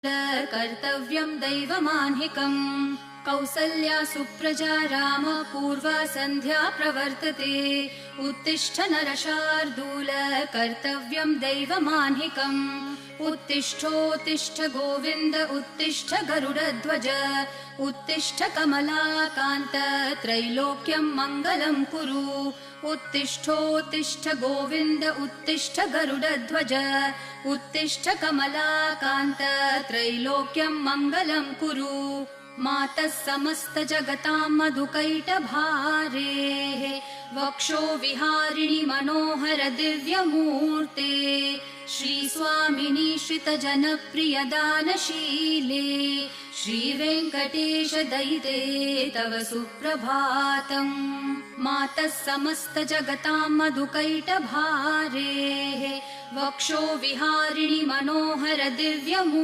कर्तव्यं दैवमान्हिकम्। कौसल्या सुप्रजा राम पूर्वा सन्ध्या प्रवर्तते। उत्तिष्ठ नरशार्दूल कर्तव्यं दैवमान्हिकम्। उत्तिष्ठोत्तिष्ठ गोविन्द उत्तिष्ठ गरुडध्वज। उत्तिष्ठ कमलाकान्त त्रैलोक्यं मङ्गलं कुरु। उत्तिष्ठोत्तिष्ठ गोविन्द उत्तिष्ठ गरुडध्वज। उत्तिष्ठ कमलाकान्त त्रैलोक्यं मङ्गलं कुरु। मातः समस्त जगतां मधुकैटभारेः वक्षो विहारिणि मनोहर दिव्यमूर्ते। श्रीस्वामिनि श्रितजनप्रिय दानशीले श्रीवेङ्कटेश दयिते तव सुप्रभातम्। मातः समस्त जगतां मधुकैटभारेः वक्षो विहारिणि मनोहर दिव्यमूर्ते।